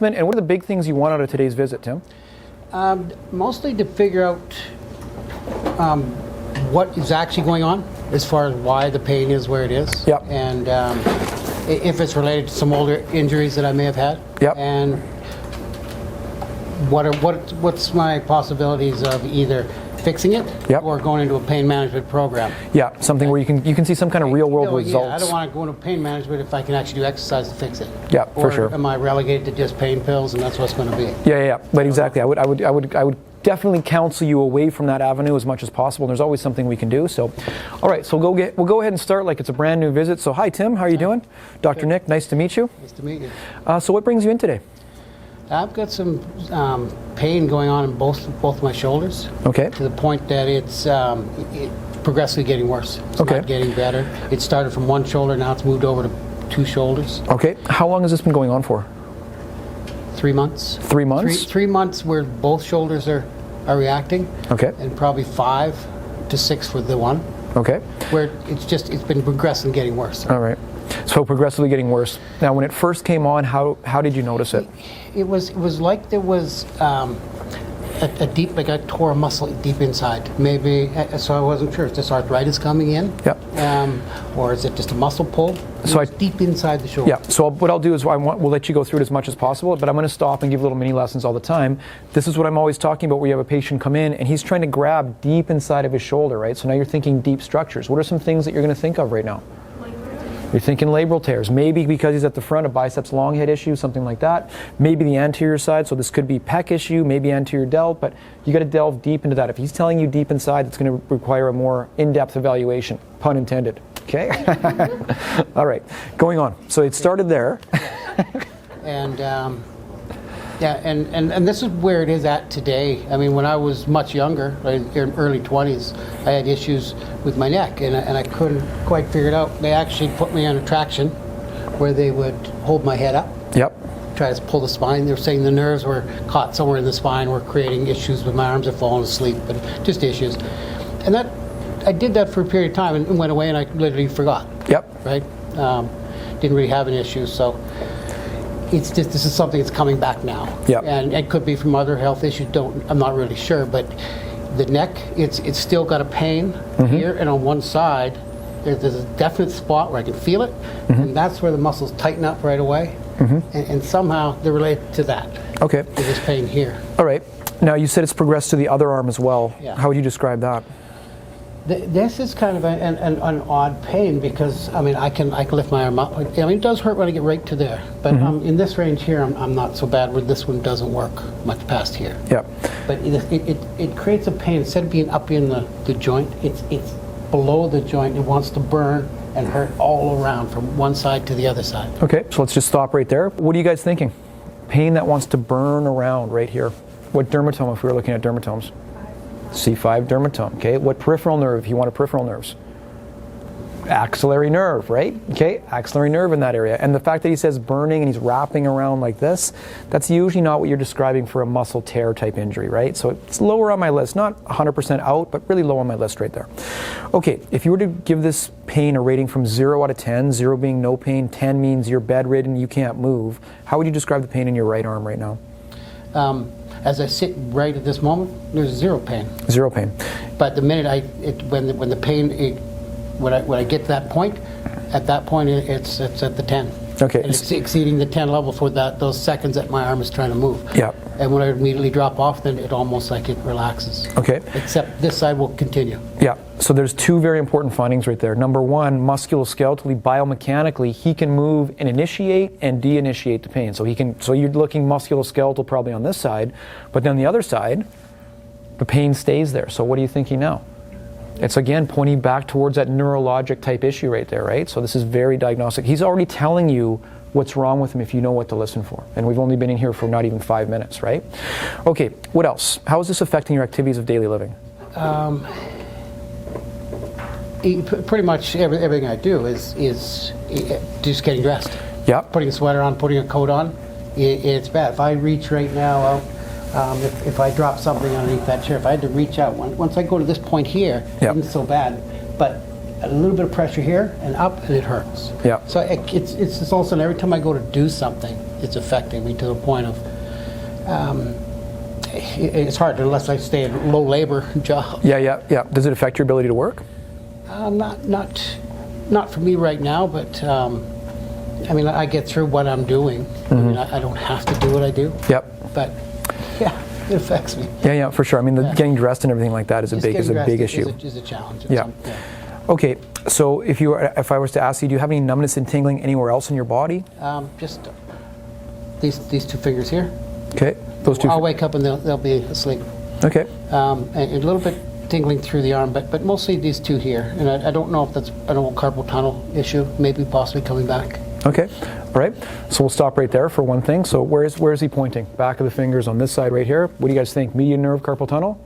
And what are the big things you want out of today's visit, Tim? Mostly to figure out what is actually going on as far as why the pain is where it is. Yep. And if it's related to some older injuries that I may have had. Yep. And what's my possibilities of either fixing it Yep. or going into a pain management program. Yeah, something where you can see some kind of real world results. Yeah, I don't want to go into pain management if I can actually do exercise to fix it. Yeah, for sure. Or am I relegated to just pain pills and that's what's going to be? Yeah. But exactly, I would definitely counsel you away from that avenue as much as possible. And there's always something we can do. So, all right, so we'll go ahead and start like it's a brand new visit. So, hi Tim, how are you doing? Dr. Nick, nice to meet you. Nice to meet you. So, what brings you in today? I've got some pain going on in both my shoulders. Okay. To the point that it's progressively getting worse. It's Okay. not getting better. It started from one shoulder, now it's moved over to two shoulders. Okay. How long has this been going on for? 3 months. 3 months? 3 months where both shoulders are reacting. Okay. And probably 5 to 6 for the one. Okay. Where it's been progressively getting worse. All right. So progressively getting worse. Now, when it first came on, how did you notice it? It was like there was a deep, like I tore a muscle deep inside. Maybe, so I wasn't sure. Is this arthritis coming in? Yep. Or is it just a muscle pull? So It's deep inside the shoulder. Yeah, so what I'll do is we'll let you go through it as much as possible, but I'm going to stop and give little mini lessons all the time. This is what I'm always talking about where you have a patient come in and he's trying to grab deep inside of his shoulder, right? So now you're thinking deep structures. What are some things that you're going to think of right now? You're thinking labral tears, maybe because he's at the front, a biceps long head issue, something like that. Maybe the anterior side, so this could be pec issue, maybe anterior delt, but you got to delve deep into that. If he's telling you deep inside, it's going to require a more in-depth evaluation, pun intended. Okay? All right, going on. So it started there. And and this is where it is at today. I mean, when I was much younger, in early 20s, I had issues with my neck, and I couldn't quite figure it out. They actually put me on a traction where they would hold my head up. Yep. Try to pull the spine. They were saying the nerves were caught somewhere in the spine, were creating issues with my arms had fallen asleep, but just issues. And I did that for a period of time and went away, and I literally forgot. Yep. Right? Didn't really have an issue, so. It's just this is something that's coming back now, and it could be from other health issues. I'm not really sure, but the neck, it's still got a pain here, and on one side, there's a definite spot where I can feel it, and that's where the muscles tighten up right away, and somehow they're related to that. Okay. To this pain here. All right. Now you said it's progressed to the other arm as well. Yeah. How would you describe that? This is kind of an odd pain because I mean I can lift my arm up. I mean it does hurt when I get right to there, but in this range here I'm not so bad. Where this one doesn't work much past here. Yeah. But it creates a pain instead of being up in the joint. It's below the joint. It wants to burn and hurt all around from one side to the other side. Okay, so let's just stop right there. What are you guys thinking? Pain that wants to burn around right here. What dermatome if we were looking at dermatomes? C5 dermatome, okay? What peripheral nerve if you want a peripheral nerves? Axillary nerve, right? Okay, axillary nerve in that area. And the fact that he says burning and he's wrapping around like this, that's usually not what you're describing for a muscle tear type injury, right? So it's lower on my list, not 100% out, but really low on my list right there. Okay, if you were to give this pain a rating from 0 out of 10, 0 being no pain, 10 means you're bedridden, you can't move, how would you describe the pain in your right arm right now? As I sit right at this moment, there's 0 pain. 0 pain. But the minute when the pain, when I get to that point, at that point it's at the 10. Okay. And it's exceeding the 10 level for those seconds that my arm is trying to move. Yeah. And when I immediately drop off, then it almost like it relaxes. Okay. Except this side will continue. Yeah. So there's 2 very important findings right there. Number 1, musculoskeletally, biomechanically, he can move and initiate and de-initiate the pain. So you're looking musculoskeletal probably on this side, but then the other side, the pain stays there. So what are you thinking now? It's again pointing back towards that neurologic type issue right there, right? So this is very diagnostic. He's already telling you what's wrong with him if you know what to listen for. And we've only been in here for not even 5 minutes, right? Okay, what else? How is this affecting your activities of daily living? Pretty much everything I do is just getting dressed. Yeah. Putting a sweater on, putting a coat on, it's bad. If I reach right now, if I drop something underneath that chair, if I had to reach out, once I go to this point here, Yep. it's so bad. But a little bit of pressure here and up, and it hurts. Yeah. So it's just all of a sudden, every time I go to do something, it's affecting me to the point of it's hard unless I stay in a low labor job. Yeah. Does it affect your ability to work? Not for me right now, but I mean, I get through what I'm doing. I mean, I don't have to do what I do. Yep. But yeah, it affects me. Yeah, for sure. I mean, getting dressed and everything like that is a big issue. Is a challenge. Yeah. Okay, so if I was to ask you, do you have any numbness and tingling anywhere else in your body? Just these two fingers here. Okay, those two. I'll wake up and they'll be asleep. Okay. And a little bit tingling through the arm, but mostly these two here. And I don't know if that's an old carpal tunnel issue, maybe possibly coming back. Okay, all right. So we'll stop right there for one thing. So where is he pointing? Back of the fingers on this side right here. What do you guys think? Median nerve, carpal tunnel?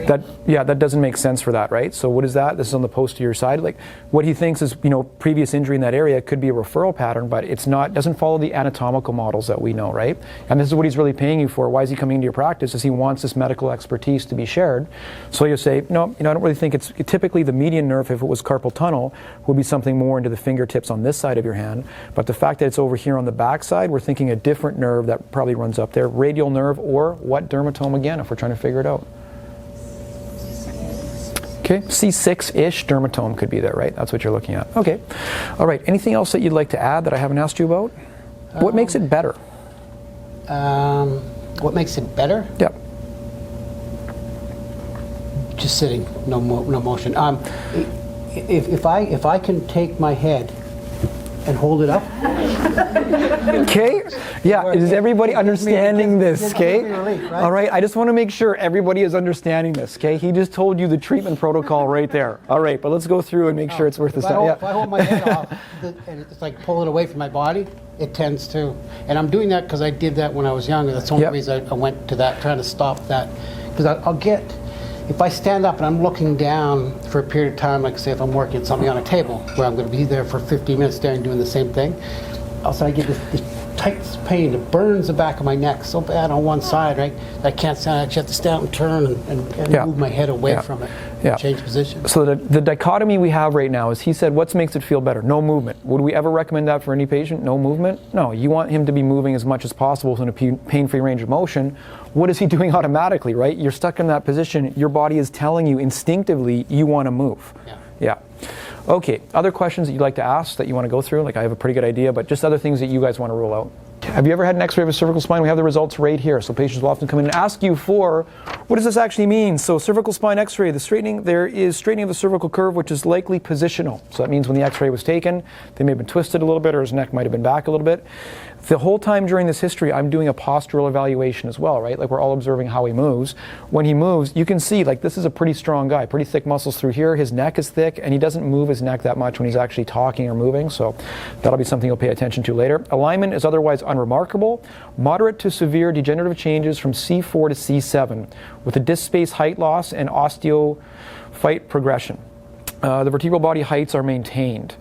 That doesn't make sense for that, right? So what is that? This is on the posterior side. Like what he thinks is, previous injury in that area could be a referral pattern, but it's not. Doesn't follow the anatomical models that we know, right? And this is what he's really paying you for. Why is he coming into your practice? Is he wants this medical expertise to be shared. So you say, no, I don't really think it's typically the median nerve. If it was carpal tunnel, would be something more into the fingertips on this side of your hand. But the fact that it's over here on the back side, we're thinking a different nerve that probably runs up there, radial nerve, or what dermatome again, if we're trying to figure it out. Okay, C6-ish dermatome could be there, right? That's what you're looking at. Okay. All right. Anything else that you'd like to add that I haven't asked you about? What makes it better? What makes it better? Yep. Just sitting, no motion. If I can take my head and hold it up. Okay. Yeah. Is everybody understanding this? Okay. All right. I just want to make sure everybody is understanding this. Okay. He just told you the treatment protocol right there. All right. But let's go through and make sure it's worth the time. If I hold my head off and it's like pull it away from my body, it tends to. And I'm doing that because I did that when I was younger. That's the only reason I went to that, trying to stop that. Because I'll get. If I stand up and I'm looking down for a period of time, like say if I'm working at something on a table where I'm going to be there for 15 minutes staring doing the same thing, also I get this tight pain that burns the back of my neck so bad on one side, right? I can't stand. I actually have to stand up and turn and move my head away from it, change position. So the dichotomy we have right now is he said, what makes it feel better? No movement. Would we ever recommend that for any patient? No movement? No, you want him to be moving as much as possible in a pain-free range of motion. What is he doing automatically, right? You're stuck in that position. Your body is telling you instinctively you want to move. Yeah. Okay, other questions that you'd like to ask that you want to go through? Like I have a pretty good idea, but just other things that you guys want to rule out. Have you ever had an x-ray of a cervical spine? We have the results right here. So patients will often come in and ask you for, what does this actually mean? So cervical spine x-ray, there is straightening of the cervical curve, which is likely positional. So that means when the x-ray was taken, they may have been twisted a little bit or his neck might have been back a little bit. The whole time during this history, I'm doing a postural evaluation as well, right? Like we're all observing how he moves. When he moves, you can see like this is a pretty strong guy, pretty thick muscles through here. His neck is thick and he doesn't move his neck that much when he's actually talking or moving. So that'll be something you'll pay attention to later. Alignment is otherwise unremarkable. Moderate to severe degenerative changes from C4 to C7 with a disc space height loss and osteophyte progression. The vertebral body heights are maintained.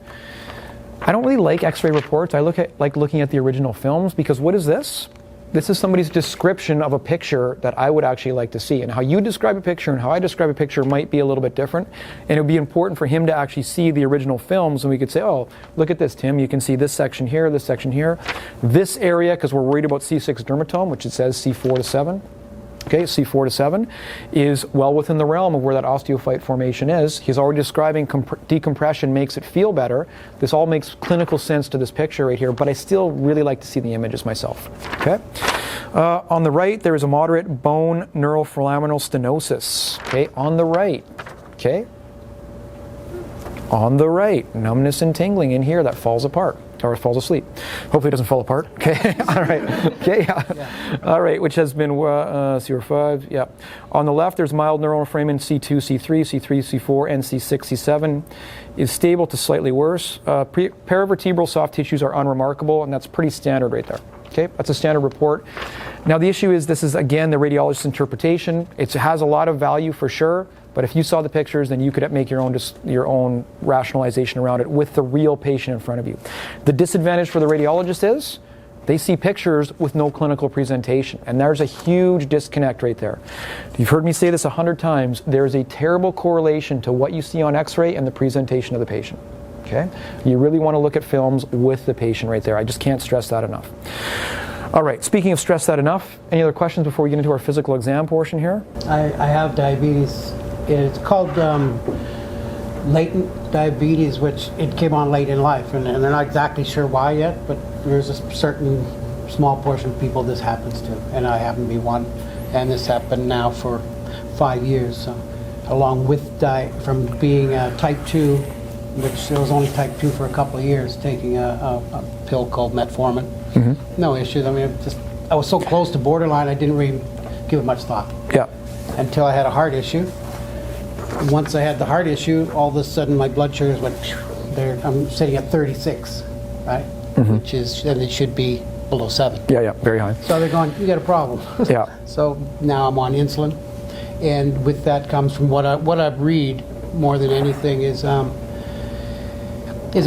I don't really like x-ray reports. I like looking at the original films because what is this? This is somebody's description of a picture that I would actually like to see. And how you describe a picture and how I describe a picture might be a little bit different. And it would be important for him to actually see the original films and we could say, oh, look at this, Tim. You can see this section here, this area, because we're worried about C6 dermatome, which it says C4 to 7. Okay, C4 to 7 is well within the realm of where that osteophyte formation is. He's already describing decompression makes it feel better. This all makes clinical sense to this picture right here, but I still really like to see the images myself. Okay, on the right there is a moderate bone neuroforaminal stenosis. Okay, on the right. Okay, on the right, numbness and tingling in here that falls apart. Or falls asleep. Hopefully it doesn't fall apart. Okay, all right. Okay, yeah. All right, which has been C5. Yeah. On the left, there's mild neural fragment C2, C3, C3, C4, and C6, C7 is stable to slightly worse. Paravertebral soft tissues are unremarkable, and that's pretty standard right there. Okay, that's a standard report. Now the issue is this is again the radiologist's interpretation. It has a lot of value for sure. But if you saw the pictures, then you could make your own rationalization around it with the real patient in front of you. The disadvantage for the radiologist is they see pictures with no clinical presentation. And there's a huge disconnect right there. You've heard me say this 100 times. There's a terrible correlation to what you see on x-ray and the presentation of the patient. Okay? You really want to look at films with the patient right there. I just can't stress that enough. All right, speaking of stress that enough, any other questions before we get into our physical exam portion here? I have diabetes. It's called latent diabetes, which it came on late in life, and they're not exactly sure why yet, but there's a certain small portion of people this happens to, and I happen to be one. And this happened now for 5 years, so along with from being type 2, which there was only type 2 for a couple of years, taking a pill called metformin. No issues. I mean, I was so close to borderline, I didn't really give it much thought. Yeah. Until I had a heart issue. Once I had the heart issue, all of a sudden my blood sugars went, I'm sitting at 36, right? Which is, and it should be below 7. Yeah, very high. So they're going, you got a problem. Yeah. So now I'm on insulin, and with that comes from what I read more than anything is I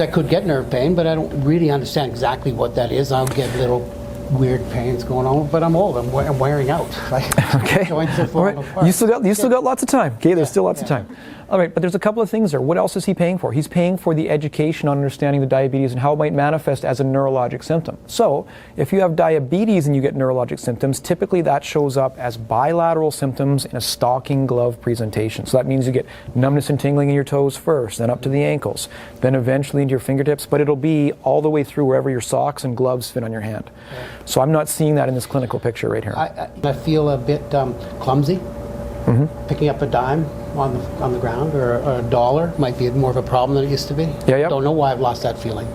could get nerve pain, but I don't really understand exactly what that is. I'll get little weird pains going on, but I'm old. I'm wearing out. Right? Okay. Joints are falling apart. You still got lots of time. Okay, there's still lots of time. All right, but there's a couple of things there. What else is he paying for? He's paying for the education on understanding the diabetes and how it might manifest as a neurologic symptom. So, if you have diabetes and you get neurologic symptoms, typically that shows up as bilateral symptoms in a stocking glove presentation. So that means you get numbness and tingling in your toes first, then up to the ankles, then eventually into your fingertips, but it'll be all the way through wherever your socks and gloves fit on your hand. So I'm not seeing that in this clinical picture right here. I feel a bit clumsy. Picking up a dime on the ground or a dollar might be more of a problem than it used to be. Yeah. Don't know why I've lost that feeling.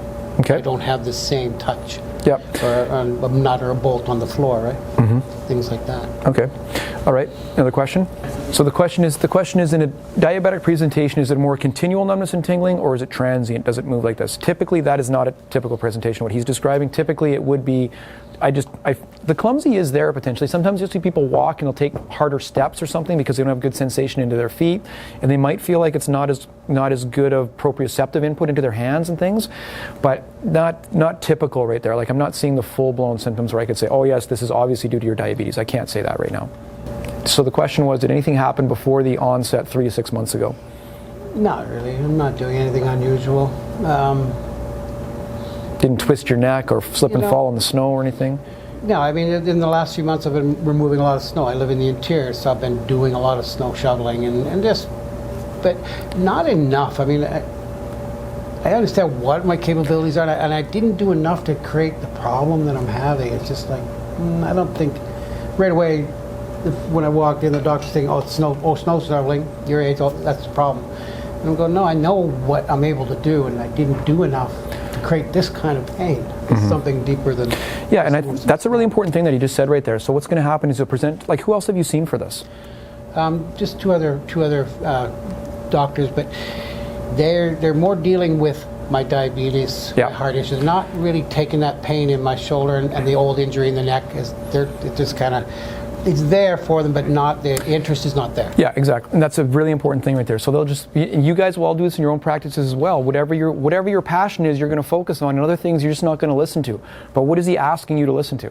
Okay. I don't have the same touch. Yep. Or a nut or a bolt on the floor, right? Things like that. Okay. All right. Another question? So the question is in a diabetic presentation, is it more continual numbness and tingling, or is it transient? Does it move like this? Typically, that is not a typical presentation. What he's describing, typically it would be, the clumsy is there potentially. Sometimes you'll see people walk and they'll take harder steps or something because they don't have good sensation into their feet, and they might feel like it's not as good of proprioceptive input into their hands and things, but not typical right there. Like, I'm not seeing the full-blown symptoms where I could say, oh yes, this is obviously due to your diabetes. I can't say that right now. So the question was, did anything happen before the onset 3 to 6 months ago? Not really. I'm not doing anything unusual. Didn't twist your neck or slip and fall in the snow or anything? No, I mean, in the last few months I've been removing a lot of snow. I live in the interior, so I've been doing a lot of snow shoveling and just, but not enough. I mean, I understand what my capabilities are, and I didn't do enough to create the problem that I'm having. It's just like, I don't think, right away, when I walked in, the doctor's saying, snow shoveling, your age, that's the problem. And I'm going, no, I know what I'm able to do, and I didn't do enough to create this kind of pain. It's something deeper than... Yeah, and that's a really important thing that he just said right there. So what's going to happen is you'll present, like, who else have you seen for this? Just two other doctors, but they're more dealing with my diabetes, my heart issues, not really taking that pain in my shoulder and the old injury in the neck. It just kind of... It's there for them, but not the interest is not there. Yeah, exactly, and that's a really important thing right there. So they'll just, you guys will all do this in your own practices as well. Whatever your passion is, you're going to focus on, and other things you're just not going to listen to. But what is he asking you to listen to?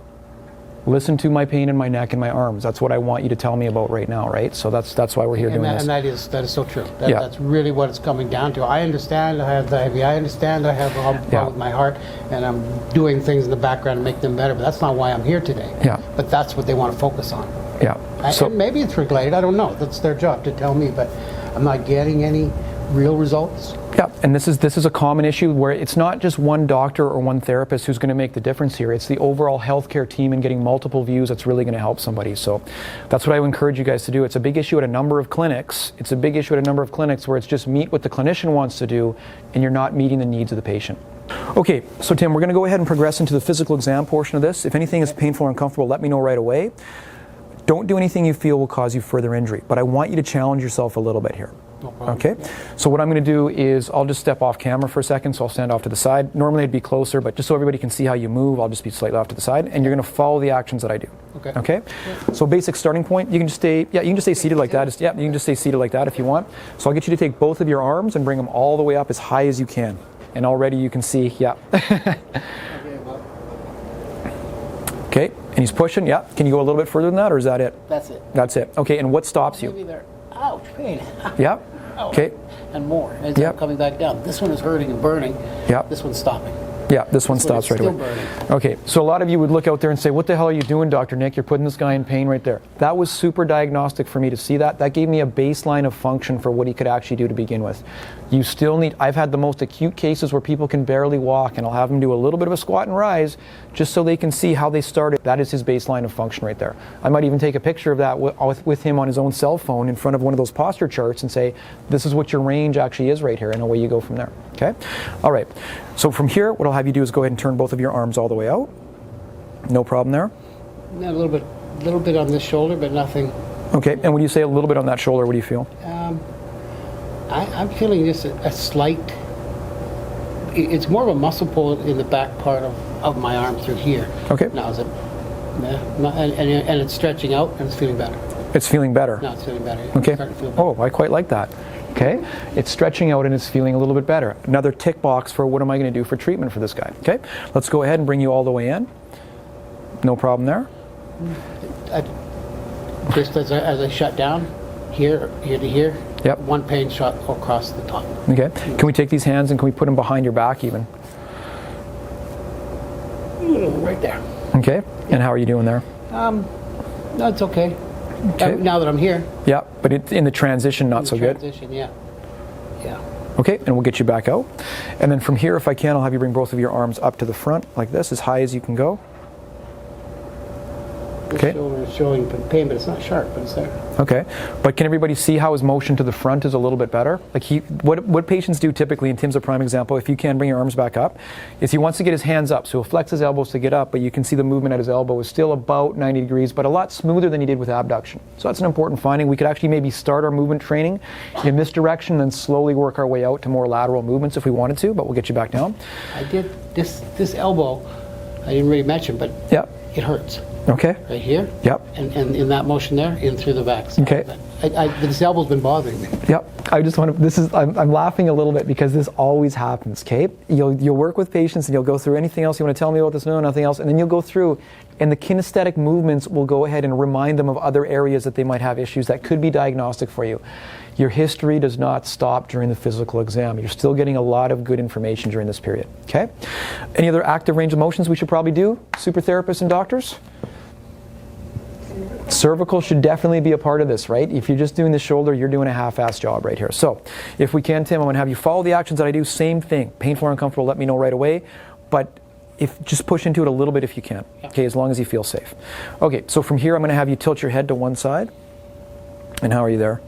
Listen to my pain in my neck and my arms. That's what I want you to tell me about right now, right? So that's why we're here doing this. And that is so true. That's really what it's coming down to. I understand I have diabetes. I understand I have a problem with my heart, and I'm doing things in the background to make them better. But that's not why I'm here today. Yeah. But that's what they want to focus on. Yeah. So and maybe it's related. I don't know. That's their job to tell me. But I'm not getting any real results. Yeah, and this is a common issue where it's not just one doctor or one therapist who's going to make the difference here. It's the overall healthcare team and getting multiple views that's really going to help somebody. So that's what I would encourage you guys to do. It's a big issue at a number of clinics. It's a big issue at a number of clinics where it's just meet what the clinician wants to do and you're not meeting the needs of the patient. Okay, so Tim, we're going to go ahead and progress into the physical exam portion of this. If anything is painful or uncomfortable, let me know right away. Don't do anything you feel will cause you further injury, but I want you to challenge yourself a little bit here. No problem. Okay, so what I'm going to do is I'll just step off camera for a second, so I'll stand off to the side. Normally I'd be closer, but just so everybody can see how you move, I'll just be slightly off to the side, and you're going to follow the actions that I do. Okay. Okay. So basic starting point, you can just stay. Yeah, you can just stay seated like that. You can just stay seated like that if you want. So I'll get you to take both of your arms and bring them all the way up as high as you can, and already you can see. Yeah. Okay, and he's pushing. Yeah. Can you go a little bit further than that, or is that it? That's it. That's it. Okay, and what stops you? Maybe they're ouch pain. Yeah. Okay. and more as Yep. I'm coming back down. This one is hurting and burning. Yep. This one's stopping. Yeah, this one This stops is right still away. burning. Okay, so a lot of you would look out there and say, what the hell are you doing, Dr. Nick? You're putting this guy in pain right there. That was super diagnostic for me to see that. That gave me a baseline of function for what he could actually do to begin with. You still need, I've had the most acute cases where people can barely walk, and I'll have them do a little bit of a squat and rise just so they can see how they started. That is his baseline of function right there. I might even take a picture of that with him on his own cell phone in front of one of those posture charts and say, this is what your range actually is right here, and away you go from there. Okay? All right. So from here, what I'll have you do is go ahead and turn both of your arms all the way out. No problem there. A little bit on this shoulder, but nothing. Okay, and when you say a little bit on that shoulder, what do you feel? I'm feeling just a slight. It's more of a muscle pull in the back part of my arm through here. Okay. Now is it? Yeah, and it's stretching out, and it's feeling better. It's feeling better. Now it's feeling better. Okay. It's starting to feel better. Oh, I quite like that. Okay, it's stretching out and it's feeling a little bit better. Another tick box for what am I going to do for treatment for this guy. Okay, let's go ahead and bring you all the way in. No problem there. Just as I shut down, here to here. Yep. One pain shot across the top. Okay, can we take these hands and can we put them behind your back even? Right there. Okay, and how are you doing there? No, it's okay. Okay. Now that I'm here. Yeah, but in the transition, not so good. Transition, yeah. Yeah. Okay, and we'll get you back out. And then from here, if I can, I'll have you bring both of your arms up to the front like this, as high as you can go. This Okay. shoulder is showing pain, but it's not sharp, but it's there. Okay, but can everybody see how his motion to the front is a little bit better? Like what patients do typically, in Tim's a prime example, if you can bring your arms back up, is he wants to get his hands up, so he'll flex his elbows to get up, but you can see the movement at his elbow is still about 90 degrees, but a lot smoother than he did with abduction. So that's an important finding. We could actually maybe start our movement training in this direction, then slowly work our way out to more lateral movements if we wanted to, but we'll get you back down. I did this elbow, I didn't really mention, but Yep. it hurts. Okay. Right here. Yep. And in that motion there, in through the back. Okay. This elbow's been bothering me. Yep. I just want to. I'm laughing a little bit because this always happens. Okay. You'll work with patients and you'll go through anything else you want to tell me about this. No, nothing else. And then you'll go through, and the kinesthetic movements will go ahead and remind them of other areas that they might have issues that could be diagnostic for you. Your history does not stop during the physical exam. You're still getting a lot of good information during this period. Okay. Any other active range of motions we should probably do? Super therapists and doctors. Cervical should definitely be a part of this, right? If you're just doing the shoulder, you're doing a half-ass job right here. So if we can, Tim, I'm going to have you follow the actions that I do. Same thing. Painful or uncomfortable, let me know right away. But just push into it a little bit if you can. Okay, as long as you feel safe. Okay, so from here, I'm going to have you tilt your head to one side. And how are you there?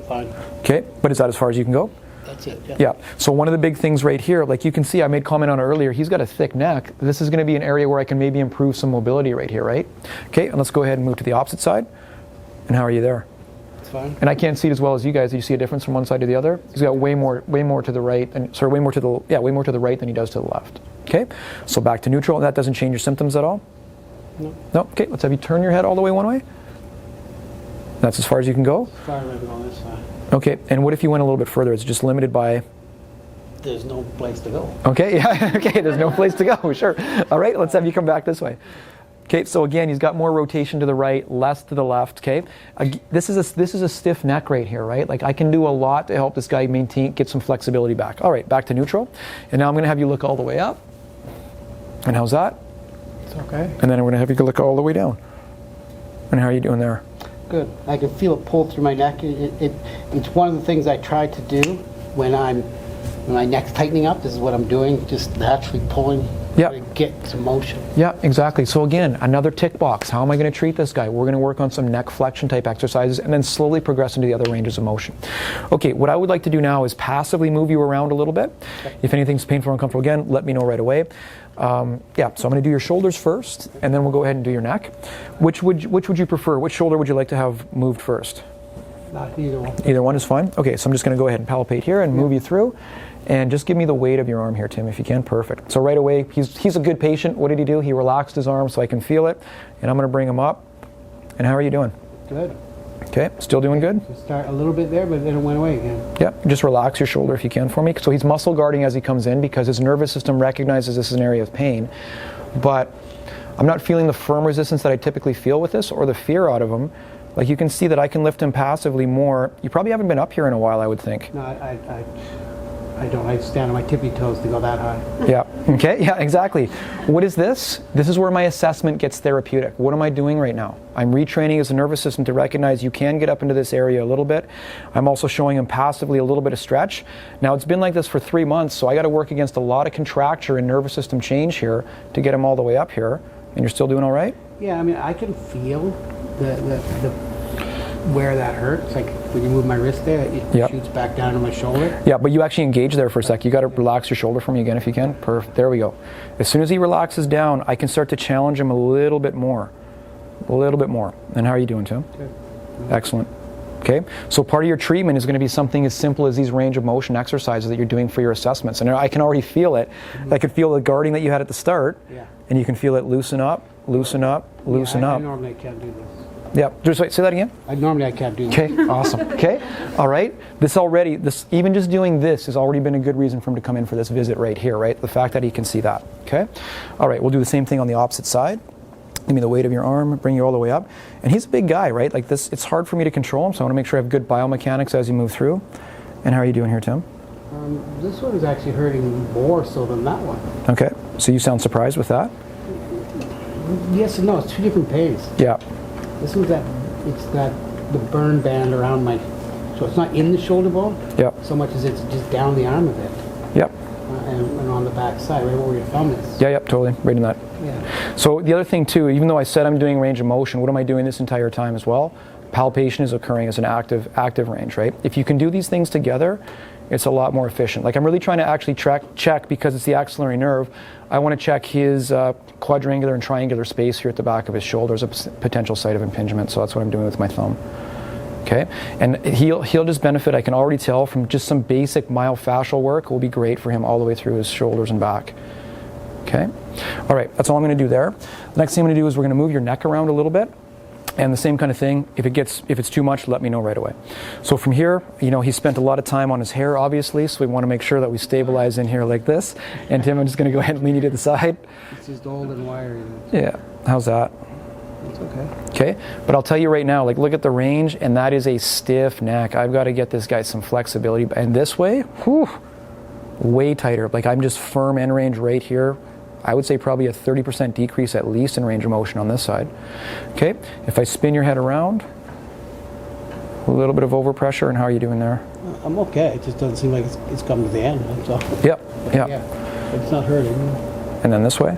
Fine. Okay, but is that as far as you can go? That's it. Yeah. Yeah. So one of the big things right here, like you can see, I made comment on it earlier, he's got a thick neck. This is going to be an area where I can maybe improve some mobility right here, right? Okay, and let's go ahead and move to the opposite side. And how are you there? It's fine. And I can't see it as well as you guys. Do you see a difference from one side to the other? He's got way more to the right, and sorry, way more to the right than he does to the left. Okay, so back to neutral. That doesn't change your symptoms at all. No. No. Okay, let's have you turn your head all the way one way. That's as far as you can go. As far as I can go on this side. Okay, and what if you went a little bit further? It's just limited by. There's no place to go. Okay, yeah, okay, there's no place to go, sure. All right, let's have you come back this way. Okay, so again, he's got more rotation to the right, less to the left, okay? This is a stiff neck right here, right? Like I can do a lot to help this guy get some flexibility back. All right, back to neutral. And now I'm gonna have you look all the way up. And how's that? It's okay. And then I'm gonna have you look all the way down. And how are you doing there? Good. I can feel it pull through my neck. It's one of the things I try to do when my neck's tightening up. This is what I'm doing, just naturally pulling. Yep. To get some motion. Yeah, exactly. So again, another tick box. How am I going to treat this guy? We're going to work on some neck flexion type exercises and then slowly progress into the other ranges of motion. Okay, what I would like to do now is passively move you around a little bit. Okay. If anything's painful or uncomfortable again, let me know right away. Yeah, so I'm going to do your shoulders first, and then we'll go ahead and do your neck. Which would you prefer? Which shoulder would you like to have moved first? Not either one. Either one is fine? Okay, so I'm just going to go ahead and palpate here and move you through. And just give me the weight of your arm here, Tim, if you can. Perfect. So right away, he's a good patient. What did he do? He relaxed his arm so I can feel it. And I'm going to bring him up. And how are you doing? Good. Okay, still doing good? Just start a little bit there, but then it went away again. Yeah, just relax your shoulder if you can for me. So he's muscle guarding as he comes in because his nervous system recognizes this is an area of pain. But I'm not feeling the firm resistance that I typically feel with this or the fear out of him. Like you can see that I can lift him passively more. You probably haven't been up here in a while, I would think. No, I don't. I stand on my tippy toes to go that high. Yeah, okay, yeah, exactly. What is this? This is where my assessment gets therapeutic. What am I doing right now? I'm retraining his nervous system to recognize you can get up into this area a little bit. I'm also showing him passively a little bit of stretch. Now it's been like this for 3 months, so I got to work against a lot of contracture and nervous system change here to get him all the way up here. And you're still doing all right? Yeah, I mean, I can feel the where that hurts. Like when you move my wrist there, it shoots back down to my shoulder. Yeah, but you actually engage there for a sec. You got to relax your shoulder for me again if you can. Perfect. There we go. As soon as he relaxes down, I can start to challenge him a little bit more. A little bit more. And how are you doing, Tim? Good. Excellent. Okay, so part of your treatment is going to be something as simple as these range of motion exercises that you're doing for your assessments. And I can already feel it. I could feel the guarding that you had at the start. Yeah. And you can feel it loosen up, loosen up, loosen up. I normally can't do this. Yeah, just wait, say that again. Normally I can't do this. Okay, awesome. Okay, all right. Even just doing this has already been a good reason for him to come in for this visit right here, right? The fact that he can see that. Okay, all right. We'll do the same thing on the opposite side. Give me the weight of your arm, bring you all the way up. And he's a big guy, right? Like this, it's hard for me to control him, so I want to make sure I have good biomechanics as you move through. And how are you doing here, Tim? This one is actually hurting more so than that one. Okay, so you sound surprised with that? Yes and no, it's two different pains. Yeah. This one's the burn band around my, so it's not in the shoulder bone, so much as it's just down the arm a bit. Yep. And on the back side, right where your thumb is. Yeah, totally, right in that. Yeah. So the other thing too, even though I said I'm doing range of motion, what am I doing this entire time as well? Palpation is occurring as an active range, right? If you can do these things together, it's a lot more efficient. Like I'm really trying to actually check because it's the axillary nerve. I want to check his quadrangular and triangular space here at the back of his shoulder as a potential site of impingement. So that's what I'm doing with my thumb. Okay, and he'll just benefit. I can already tell from just some basic myofascial work will be great for him all the way through his shoulders and back. Okay, all right. That's all I'm going to do there. The next thing I'm going to do is we're going to move your neck around a little bit. And the same kind of thing, if it's too much, let me know right away. So from here, he spent a lot of time on his hair, obviously, so we want to make sure that we stabilize in here like this. And Tim, I'm just going to go ahead and lean you to the side. It's just old and wiry. Yeah, how's that? It's okay. Okay, but I'll tell you right now, like look at the range, and that is a stiff neck. I've got to get this guy some flexibility. And this way, way tighter. Like I'm just firm end range right here. I would say probably a 30% decrease at least in range of motion on this side. Okay, if I spin your head around, a little bit of overpressure, and how are you doing there? I'm okay. It just doesn't seem like it's come to the end. That's all. Yep. Yeah. It's not hurting. And then this way?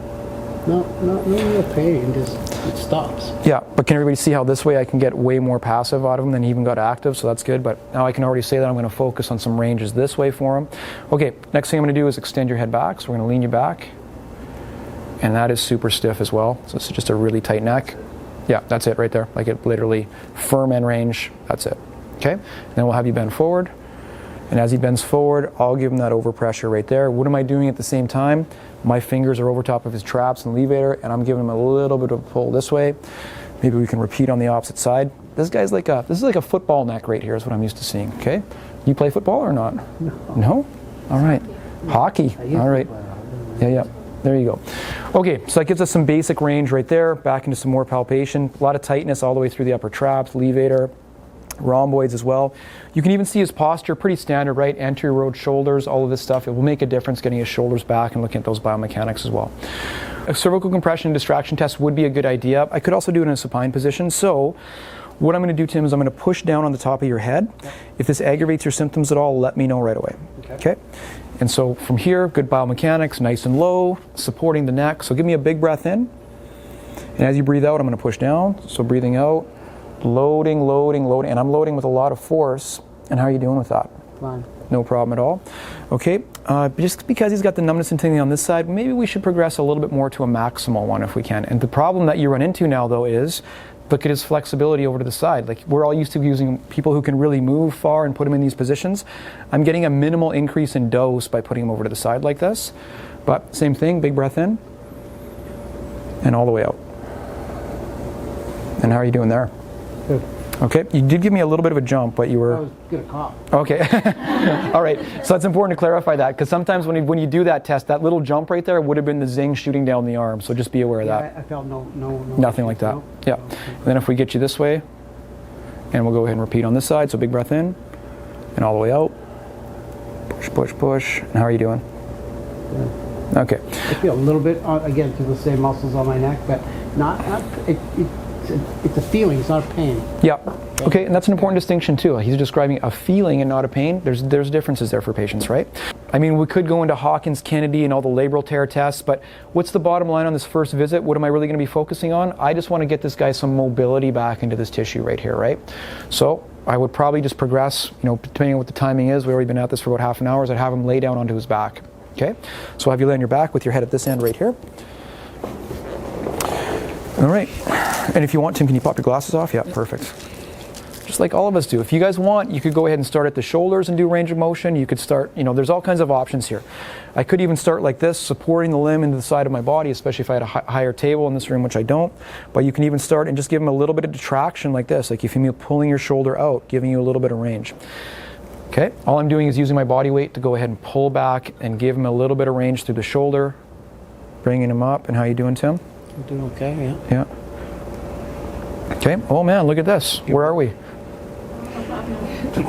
No real pain. Just it stops. Yeah, but can everybody see how this way I can get way more passive out of him than he even got active? So that's good. But now I can already say that I'm going to focus on some ranges this way for him. Okay, next thing I'm going to do is extend your head back. So we're going to lean you back. And that is super stiff as well. So it's just a really tight neck. Yeah, that's it right there. Like it literally firm end range. That's it. Okay. And then we'll have you bend forward. And as he bends forward, I'll give him that overpressure right there. What am I doing at the same time? My fingers are over top of his traps and levator, and I'm giving him a little bit of a pull this way. Maybe we can repeat on the opposite side. This is like a football neck right here is what I'm used to seeing. Okay. You play football or not? No? All right. Hockey. All right. Yeah. There you go. Okay, so that gives us some basic range right there, back into some more palpation. A lot of tightness all the way through the upper traps, levator, rhomboids as well. You can even see his posture, pretty standard, right? Anterior road shoulders, all of this stuff. It will make a difference getting his shoulders back and looking at those biomechanics as well. A cervical compression and distraction test would be a good idea. I could also do it in a supine position. So what I'm going to do, Tim, is I'm going to push down on the top of your head. Yep. If this aggravates your symptoms at all, let me know right away. Okay? And so from here, good biomechanics, nice and low, supporting the neck. So give me a big breath in. And as you breathe out, I'm going to push down. So breathing out, loading. And I'm loading with a lot of force. And how are you doing with that? Fine. No problem at all. Okay, just because he's got the numbness and tingling on this side, maybe we should progress a little bit more to a maximal one if we can. And the problem that you run into now, though, is look at his flexibility over to the side. Like we're all used to using people who can really move far and put him in these positions. I'm getting a minimal increase in dose by putting him over to the side like this. But same thing, big breath in and all the way out. And how are you doing there? Good. Okay, you did give me a little bit of a jump, but you were... I was going to cough. Okay, all right. So it's important to clarify that because sometimes when you do that test, that little jump right there would have been the zing shooting down the arm. So just be aware of that. I felt no. Nothing like that. No. Yeah. And then if we get you this way, And we'll go ahead and repeat on this side. So big breath in and all the way out. Push, push, push. And how are you doing? Good. Okay. I feel a little bit, again, through the same muscles on my neck, but it's a feeling, it's not a pain. Yeah. Okay, and that's an important distinction too. He's describing a feeling and not a pain. There's differences there for patients, right? I mean, we could go into Hawkins, Kennedy, and all the labral tear tests, but what's the bottom line on this first visit? What am I really going to be focusing on? I just want to get this guy some mobility back into this tissue right here, right? So I would probably just progress, depending on what the timing is. We've already been at this for about half an hour. I'd have him lay down onto his back. Okay, so I'll have you lay on your back with your head at this end right here. All right, and if you want, Tim, can you pop your glasses off? Yeah, perfect. Just like all of us do. If you guys want, you could go ahead and start at the shoulders and do range of motion. You could start, there's all kinds of options here. I could even start like this, supporting the limb into the side of my body, especially if I had a higher table in this room, which I don't. But you can even start and just give them a little bit of detraction like this, like if you feel me pulling your shoulder out, giving you a little bit of range. Okay, all I'm doing is using my body weight to go ahead and pull back and give him a little bit of range through the shoulder, bringing him up. And how you doing, Tim? I'm doing okay, yeah. Yeah. Okay, oh man, look at this. Where are we?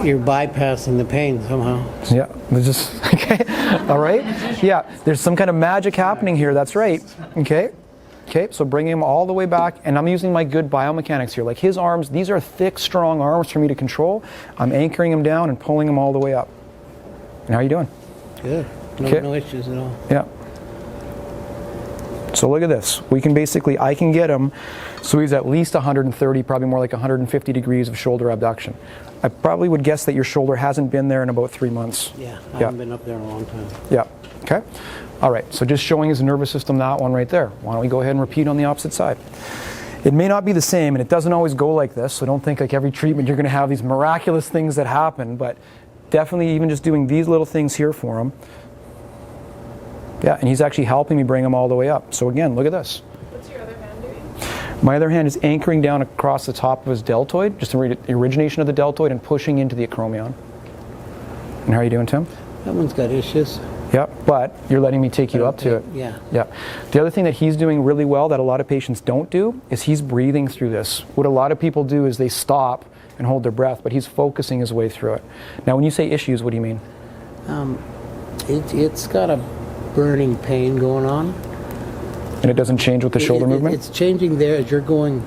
You're bypassing the pain somehow. Yeah, just, okay, all right. Yeah, there's some kind of magic happening here, that's right. Okay. Okay, so bring him all the way back, and I'm using my good biomechanics here. Like his arms, these are thick, strong arms for me to control. I'm anchoring him down and pulling him all the way up. And how are you doing? Good. No issues at all. Yeah. So look at this. We can basically, I can get him so he's at least 130, probably more like 150 degrees of shoulder abduction. I probably would guess that your shoulder hasn't been there in about 3 months. Yeah, I haven't been up there in a long time. Yeah, okay. All right, so just showing his nervous system, that one right there. Why don't we go ahead and repeat on the opposite side? It may not be the same, and it doesn't always go like this, so don't think like every treatment you're going to have these miraculous things that happen, but definitely even just doing these little things here for him. Yeah, and he's actually helping me bring him all the way up. So again, look at this. What's your other hand doing? My other hand is anchoring down across the top of his deltoid, just the origination of the deltoid, and pushing into the acromion. And how are you doing, Tim? That one's got issues. Yeah, but you're letting me take you up to it. Yeah. Yeah. The other thing that he's doing really well that a lot of patients don't do is he's breathing through this. What a lot of people do is they stop and hold their breath, but he's focusing his way through it. Now, when you say issues, what do you mean? It's got a burning pain going on. And it doesn't change with the shoulder movement? It's changing there as you're going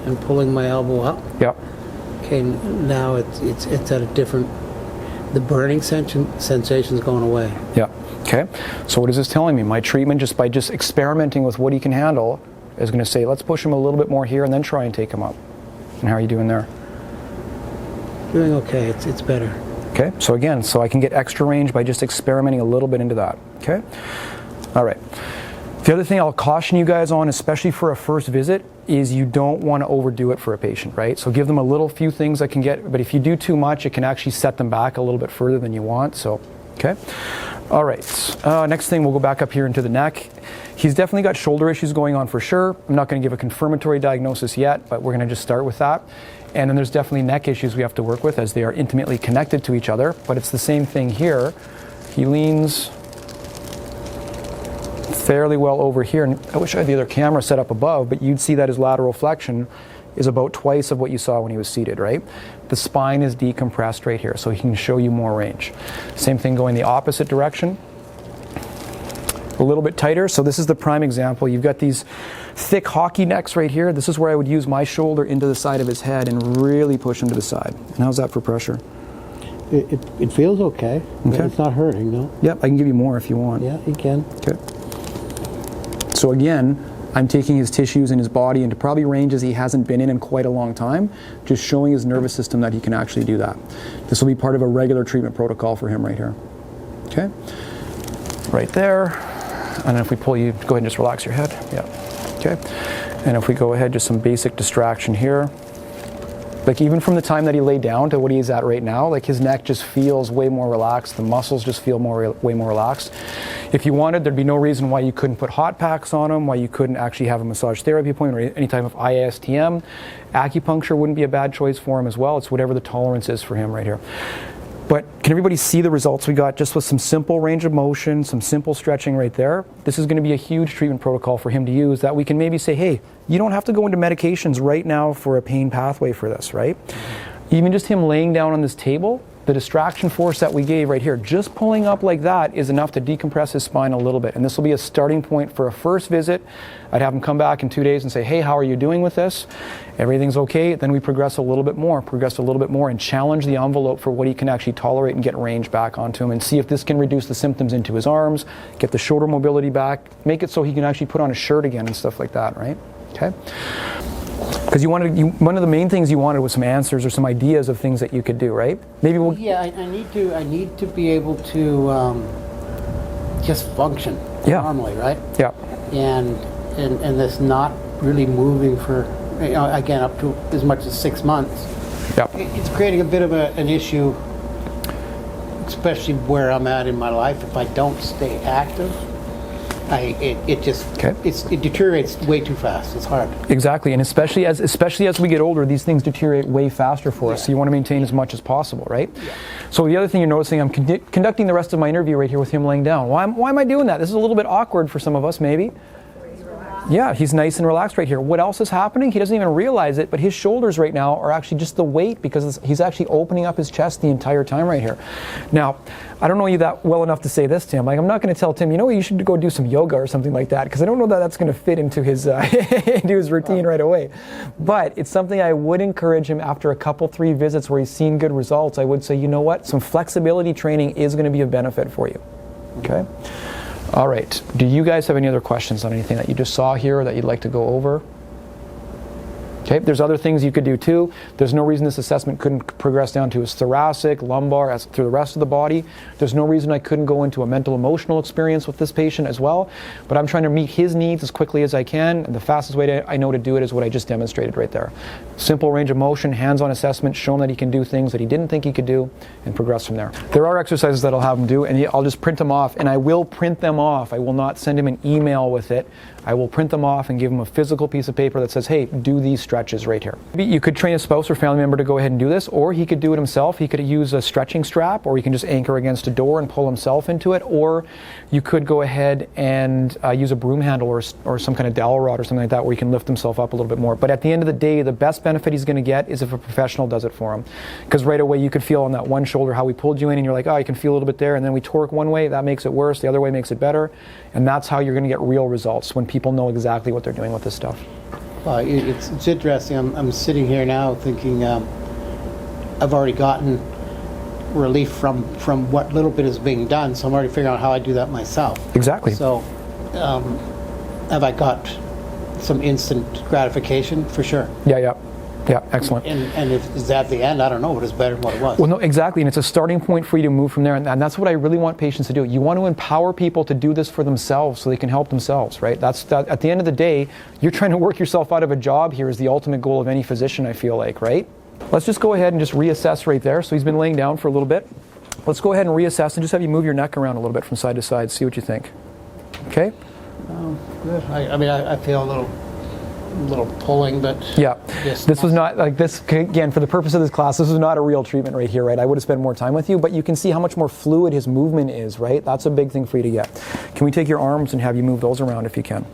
and pulling my elbow up. Yeah. Okay, now it's at a different, the burning sensation's going away. Yeah. Okay. So what is this telling me? My treatment, just by experimenting with what he can handle, is going to say, let's push him a little bit more here and then try and take him up. And how are you doing there? Doing okay. It's better. Okay. So again, so I can get extra range by just experimenting a little bit into that. Okay. All right. The other thing I'll caution you guys on, especially for a first visit, is you don't want to overdo it for a patient, right? So give them a few things that can get, but if you do too much, it can actually set them back a little bit further than you want. So, okay. All right. Next thing, we'll go back up here into the neck. He's definitely got shoulder issues going on for sure. I'm not going to give a confirmatory diagnosis yet, but we're going to just start with that. And then there's definitely neck issues we have to work with as they are intimately connected to each other, but it's the same thing here. He leans fairly well over here, and I wish I had the other camera set up above, but you'd see that his lateral flexion is about twice of what you saw when he was seated, right? The spine is decompressed right here, so he can show you more range. Same thing going the opposite direction. A little bit tighter, so this is the prime example. You've got these thick hockey necks right here. This is where I would use my shoulder into the side of his head and really push him to the side. And how's that for pressure? It feels okay. Okay. It's not hurting, no? Yep, I can give you more if you want. Yeah, you can. Okay. So again, I'm taking his tissues and his body into probably ranges he hasn't been in quite a long time, just showing his nervous system that he can actually do that. This will be part of a regular treatment protocol for him right here. Okay? Right there. And then if we pull you, go ahead and just relax your head. Yeah. Okay. And if we go ahead, just some basic distraction here. Like even from the time that he laid down to what he is at right now, like his neck just feels way more relaxed. The muscles just feel way more relaxed. If you wanted, there'd be no reason why you couldn't put hot packs on him, why you couldn't actually have a massage therapy appointment or any type of IASTM. Acupuncture wouldn't be a bad choice for him as well. It's whatever the tolerance is for him right here. But can everybody see the results we got just with some simple range of motion, some simple stretching right there? This is going to be a huge treatment protocol for him to use that we can maybe say, hey, you don't have to go into medications right now for a pain pathway for this, right? Even just him laying down on this table, the distraction force that we gave right here, just pulling up like that is enough to decompress his spine a little bit. And this will be a starting point for a first visit. I'd have him come back in 2 days and say, hey, how are you doing with this? Everything's okay. Then we progress a little bit more, and challenge the envelope for what he can actually tolerate and get range back onto him, and see if this can reduce the symptoms into his arms, get the shoulder mobility back, make it so he can actually put on a shirt again and stuff like that, right? Okay? Because one of the main things you wanted was some answers or some ideas of things that you could do, right? Maybe we'll. Yeah, I need to be able to just function normally, right? Yeah. And this not really moving for, again, up to as much as 6 months. Yeah. It's creating a bit of an issue, especially where I'm at in my life. If I don't stay active, it deteriorates way too fast. It's hard. Exactly, and especially as we get older, these things deteriorate way faster for us. So you want to maintain as much as possible, right? Yeah. So the other thing you're noticing, I'm conducting the rest of my interview right here with him laying down. Why am I doing that? This is a little bit awkward for some of us, maybe. Yeah, he's nice and relaxed right here. What else is happening? He doesn't even realize it, but his shoulders right now are actually just the weight, because he's actually opening up his chest the entire time right here. Now, I don't know you that well enough to say this, Tim. Like, I'm not going to tell Tim, you should go do some yoga or something like that, because I don't know that that's going to fit into his into his routine right away. But it's something I would encourage him after a couple, 3 visits where he's seen good results. I would say, you know what? Some flexibility training is going to be a benefit for you. Okay? All right. Do you guys have any other questions on anything that you just saw here or that you'd like to go over? Okay, there's other things you could do too. There's no reason this assessment couldn't progress down to his thoracic, lumbar, as through the rest of the body. There's no reason I couldn't go into a mental emotional experience with this patient as well. But I'm trying to meet his needs as quickly as I can, and the fastest way I know to do it is what I just demonstrated right there. Simple range of motion, hands-on assessment, show him that he can do things that he didn't think he could do, and progress from there. There are exercises that I'll have him do, and I'll just print them off, and I will print them off. I will not send him an email with it. I will print them off and give him a physical piece of paper that says, hey, do these stretches right here. You could train a spouse or family member to go ahead and do this, or he could do it himself. He could use a stretching strap, or he can just anchor against a door and pull himself into it, or you could go ahead and use a broom handle or some kind of dowel rod or something like that where he can lift himself up a little bit more. But at the end of the day, the best benefit he's going to get is if a professional does it for him. Because right away you could feel on that one shoulder how we pulled you in, and you're like, oh, you can feel a little bit there, and then we torque one way, that makes it worse, the other way makes it better, and that's how you're going to get real results, when people know exactly what they're doing with this stuff. Well, it's interesting. I'm sitting here now thinking I've already gotten relief from what little bit is being done, so I'm already figuring out how I do that myself. Exactly. So have I got some instant gratification? For sure. Yeah, excellent. And if is that the end, I don't know, but it's better than what it was. Well, no, exactly, and it's a starting point for you to move from there, and that's what I really want patients to do. You want to empower people to do this for themselves so they can help themselves, right? That's at the end of the day, you're trying to work yourself out of a job here is the ultimate goal of any physician, I feel like, right? Let's just go ahead and just reassess right there. So he's been laying down for a little bit. Let's go ahead and reassess and just have you move your neck around a little bit from side to side, see what you think. Okay? Good. I feel a little pulling, but yeah, this was not like this. Again, for the purpose of this class, this was not a real treatment right here, right? I would have spent more time with you, but you can see how much more fluid his movement is, right? That's a big thing for you to get. Can we take your arms and have you move those around if you can?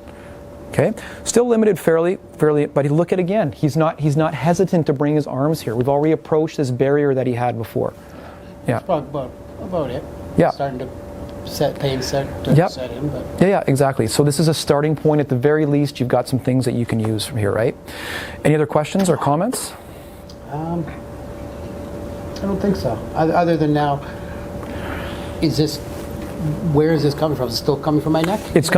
Okay, still limited fairly, but look at again. He's not hesitant to bring his arms here. We've already approached this barrier that he had before. Yeah, that's about it. Yeah, starting to set in. But yeah, exactly. So this is a starting point. At the very least, you've got some things that you can use from here, right? Any other questions or comments? I don't think so. Other than now, where is this coming from? Is it still coming from my neck? It's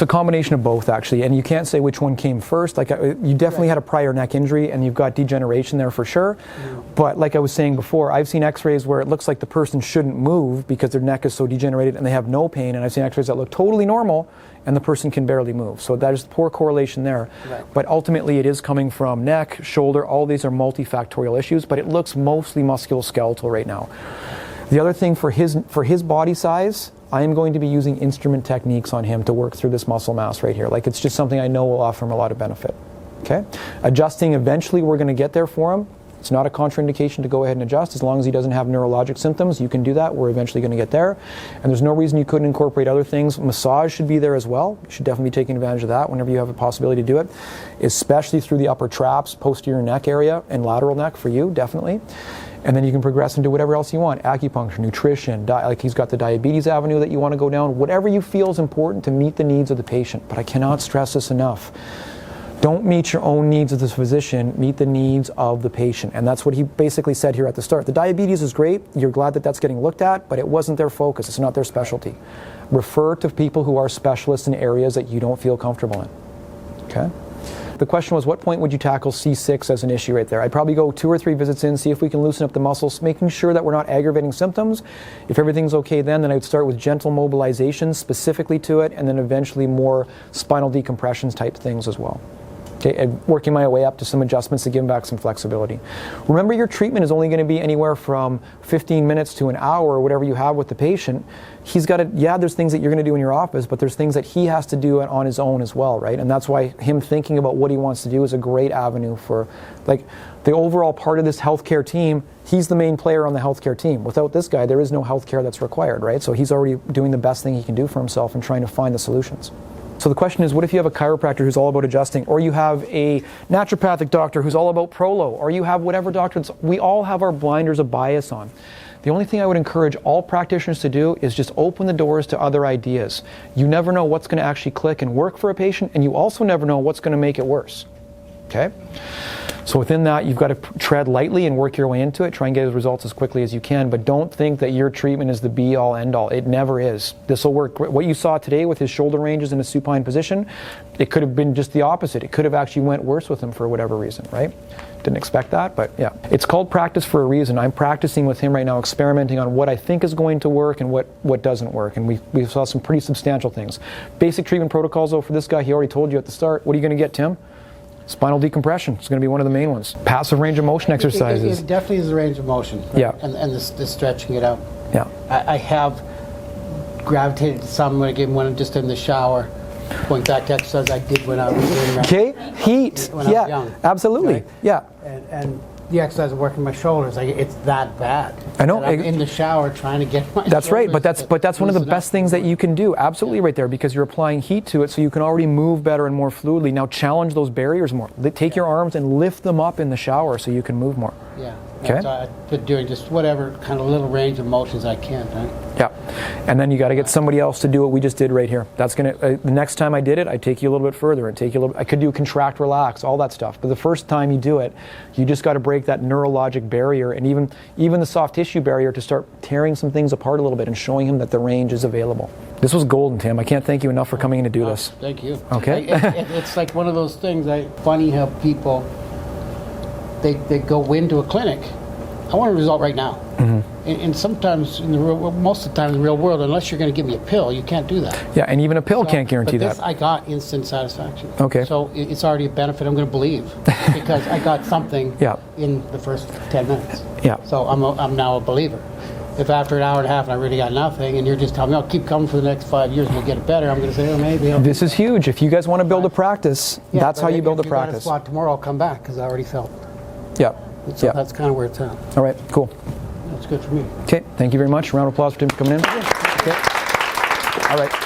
a combination of both, actually, and you can't say which one came first. Like, you definitely had a prior neck injury, and you've got degeneration there for sure. But like I was saying before, I've seen x-rays where it looks like the person shouldn't move because their neck is so degenerated and they have no pain, and I've seen x-rays that look totally normal and the person can barely move. So that is poor correlation there. Right. But ultimately it is coming from neck, shoulder, all these are multifactorial issues, but it looks mostly musculoskeletal right now. The other thing for his body size, I am going to be using instrument techniques on him to work through this muscle mass right here. Like, it's just something I know will offer him a lot of benefit. Okay? Adjusting, eventually we're going to get there for him. It's not a contraindication to go ahead and adjust. As long as he doesn't have neurologic symptoms, you can do that. We're eventually going to get there. And there's no reason you couldn't incorporate other things. Massage should be there as well. You should definitely be taking advantage of that whenever you have a possibility to do it, especially through the upper traps, posterior neck area, and lateral neck for you, definitely. And then you can progress into whatever else you want, acupuncture, nutrition, like he's got the diabetes avenue that you want to go down, whatever you feel is important to meet the needs of the patient. But I cannot stress this enough. Don't meet your own needs as a physician, meet the needs of the patient. And that's what he basically said here at the start. The diabetes is great, you're glad that that's getting looked at, but it wasn't their focus, it's not their specialty. Refer to people who are specialists in areas that you don't feel comfortable in, okay? The question was, what point would you tackle C6 as an issue right there? I'd probably go 2 or 3 visits in, see if we can loosen up the muscles, making sure that we're not aggravating symptoms. If everything's okay then I'd start with gentle mobilizations specifically to it, and then eventually more spinal decompressions type things as well. Okay, and working my way up to some adjustments to give him back some flexibility. Remember, your treatment is only going to be anywhere from 15 minutes to an hour, or whatever you have with the patient. He's got to, yeah, there's things that you're going to do in your office, but there's things that he has to do on his own as well, right? And that's why him thinking about what he wants to do is a great avenue for, like, the overall part of this healthcare team. He's the main player on the healthcare team. Without this guy, there is no healthcare that's required, right? So he's already doing the best thing he can do for himself and trying to find the solutions. So the question is, what if you have a chiropractor who's all about adjusting, or you have a naturopathic doctor who's all about prolo, or you have whatever doctor? We all have our blinders of bias on. The only thing I would encourage all practitioners to do is just open the doors to other ideas. You never know what's going to actually click and work for a patient, and you also never know what's going to make it worse. Okay? So within that, you've got to tread lightly and work your way into it. Try and get his results as quickly as you can, but don't think that your treatment is the be-all, end-all. It never is. This will work. What you saw today with his shoulder ranges in a supine position, it could have been just the opposite. It could have actually went worse with him for whatever reason, right? Didn't expect that, but yeah. It's called practice for a reason. I'm practicing with him right now, experimenting on what I think is going to work and what doesn't work, and we saw some pretty substantial things. Basic treatment protocols, though, for this guy, he already told you at the start. What are you going to get, Tim? Spinal decompression is going to be one of the main ones. Passive range of motion exercises. It definitely is a range of motion. Right? Yeah. And the stretching it out. Yeah. I have gravitated to some when I gave one just in the shower, going back to exercise I did when I was doing heat. When I was young. Absolutely. Right? Yeah. And the exercise of working my shoulders, it's that bad. I know. And I'm in the shower trying to get my That's right, but shoulders that's one of the best things that you can do. Absolutely, Yeah. right there, because you're applying heat to it, so you can already move better and more fluidly. Now challenge those barriers more. Take your arms and lift them up in the shower so you can move more. Yeah. Okay. So I've been doing just whatever kind of little range of motions I can, right? Yeah, and then you got to get somebody else to do what we just did right here. That's gonna. The next time I did it, I'd take you a little bit further and take you a little. I could do contract, relax, all that stuff. But the first time you do it, you just got to break that neurologic barrier and even the soft tissue barrier to start tearing some things apart a little bit and showing him that the range is available. This was golden, Tim. I can't thank you enough for coming in to do this. Thank you. Okay. It's like one of those things. Funny how people they go into a clinic. I want a result right now. Mm-hmm. And sometimes, most of the time in the real world, unless you're going to give me a pill, you can't do that. Yeah, and even a pill can't guarantee but this, that. I got instant satisfaction. Okay. So it's already a benefit I'm going to believe because I got something in the first 10 minutes. Yeah. So I'm now a believer. If after an hour and a half and I really got nothing, and you're just telling me, I'll keep coming for the next 5 years and we'll get it better, I'm going to say, oh, maybe. This is huge. If you guys want to build a practice, that's how you build a practice. If you got a spot tomorrow, I'll come back because I already felt. Yeah. So that's kind of where it's at. All right, cool. That's good for me. Okay, thank you very much. Round of applause for Tim for coming in. Okay. All right.